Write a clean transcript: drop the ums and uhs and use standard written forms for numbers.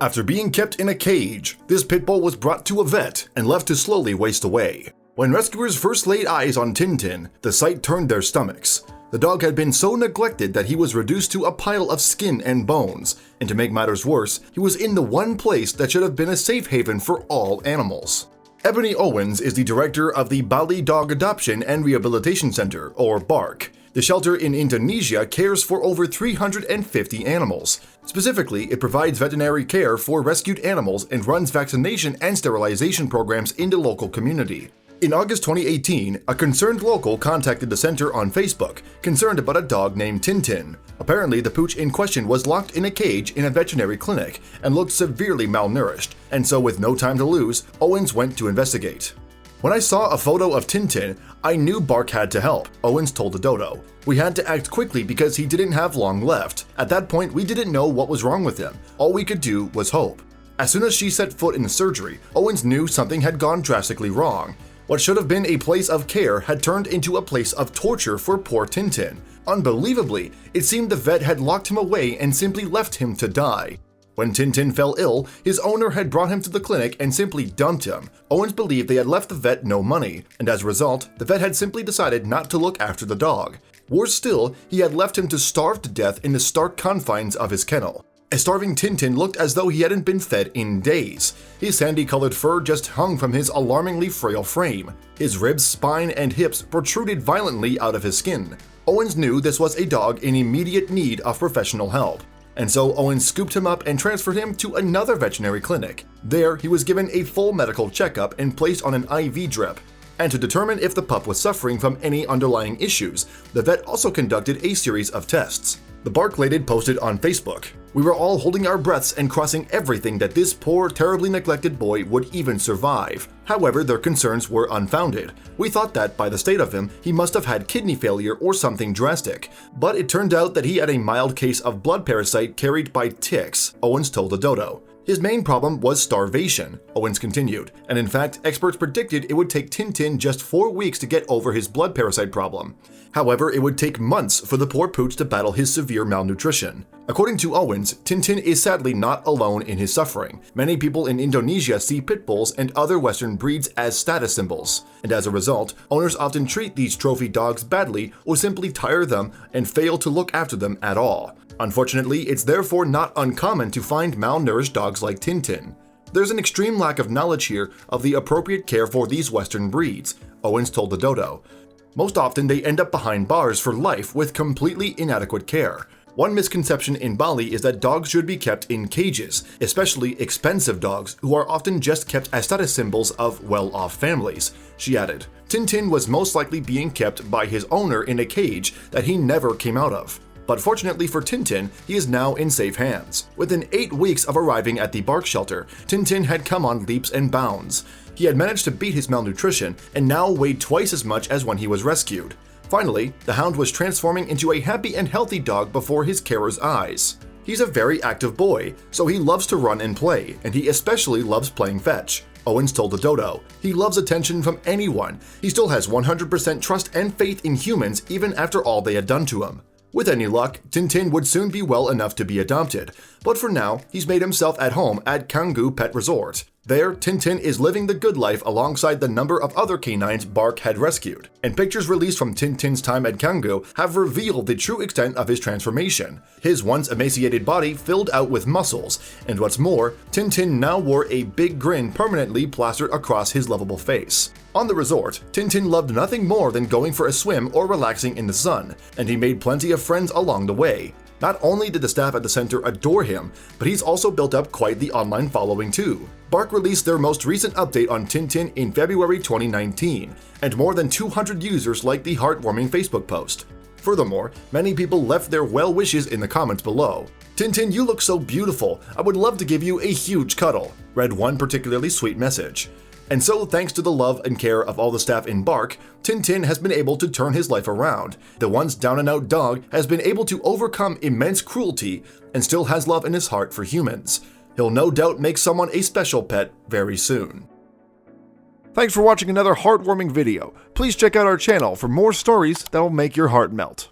After being kept in a cage, this pit bull was brought to a vet and left to slowly waste away. When rescuers first laid eyes on Tintin, the sight turned their stomachs. The dog had been so neglected that he was reduced to a pile of skin and bones, and to make matters worse, he was in the one place that should have been a safe haven for all animals. Ebony Owens is the director of the Bali Dog Adoption and Rehabilitation Center, or BARC. The shelter in Indonesia cares for over 350 animals. Specifically, it provides veterinary care for rescued animals and runs vaccination and sterilization programs in the local community. In August 2018, a concerned local contacted the center on Facebook, concerned about a dog named Tintin. Apparently, the pooch in question was locked in a cage in a veterinary clinic and looked severely malnourished, and so with no time to lose, Owens went to investigate. When I saw a photo of Tintin, I knew Bark had to help, Owens told the Dodo. We had to act quickly because he didn't have long left. At that point, we didn't know what was wrong with him. All we could do was hope. As soon as she set foot in the surgery, Owens knew something had gone drastically wrong. What should have been a place of care had turned into a place of torture for poor Tintin. Unbelievably, it seemed the vet had locked him away and simply left him to die. When Tintin fell ill, his owner had brought him to the clinic and simply dumped him. Owens believed they had left the vet no money, and as a result, the vet had simply decided not to look after the dog. Worse still, he had left him to starve to death in the stark confines of his kennel. A starving Tintin looked as though he hadn't been fed in days. His sandy-colored fur just hung from his alarmingly frail frame. His ribs, spine, and hips protruded violently out of his skin. Owens knew this was a dog in immediate need of professional help. And so Owens scooped him up and transferred him to another veterinary clinic. There, he was given a full medical checkup and placed on an IV drip. And to determine if the pup was suffering from any underlying issues, the vet also conducted a series of tests. The Bark lady posted on Facebook, "We were all holding our breaths and crossing everything that this poor, terribly neglected boy would even survive. However, their concerns were unfounded. We thought that, by the state of him, he must have had kidney failure or something drastic. But it turned out that he had a mild case of blood parasite carried by ticks," Owens told the Dodo. His main problem was starvation, Owens continued, and in fact, experts predicted it would take Tintin just 4 weeks to get over his blood parasite problem. However, it would take months for the poor pooch to battle his severe malnutrition. According to Owens, Tintin is sadly not alone in his suffering. Many people in Indonesia see pit bulls and other Western breeds as status symbols, and as a result, owners often treat these trophy dogs badly or simply tire them and fail to look after them at all. Unfortunately, it's therefore not uncommon to find malnourished dogs like Tintin. There's an extreme lack of knowledge here of the appropriate care for these Western breeds, Owens told the Dodo. Most often, they end up behind bars for life with completely inadequate care. One misconception in Bali is that dogs should be kept in cages, especially expensive dogs who are often just kept as status symbols of well-off families, she added. Tintin was most likely being kept by his owner in a cage that he never came out of. But fortunately for Tintin, he is now in safe hands. Within 8 weeks of arriving at the Bark shelter, Tintin had come on leaps and bounds. He had managed to beat his malnutrition and now weighed twice as much as when he was rescued. Finally, the hound was transforming into a happy and healthy dog before his carer's eyes. He's a very active boy, so he loves to run and play, and he especially loves playing fetch, Owens told the Dodo. He loves attention from anyone. He still has 100% trust and faith in humans even after all they had done to him. With any luck, Tintin would soon be well enough to be adopted, but for now, he's made himself at home at Canggu Pet Resort. There, Tintin is living the good life alongside the number of other canines Bark had rescued, and pictures released from Tintin's time at Canggu have revealed the true extent of his transformation. His once emaciated body filled out with muscles, and what's more, Tintin now wore a big grin permanently plastered across his lovable face. On the resort, Tintin loved nothing more than going for a swim or relaxing in the sun, and he made plenty of friends along the way. Not only did the staff at the center adore him, but he's also built up quite the online following too. Bark released their most recent update on Tintin in February 2019, and more than 200 users liked the heartwarming Facebook post. Furthermore, many people left their well wishes in the comments below. "Tintin, you look so beautiful. I would love to give you a huge cuddle," read one particularly sweet message. And so, thanks to the love and care of all the staff in Bark, Tintin has been able to turn his life around. The once down-and-out dog has been able to overcome immense cruelty and still has love in his heart for humans. He'll no doubt make someone a special pet very soon. Thanks for watching another heartwarming video. Please check out our channel for more stories that will make your heart melt.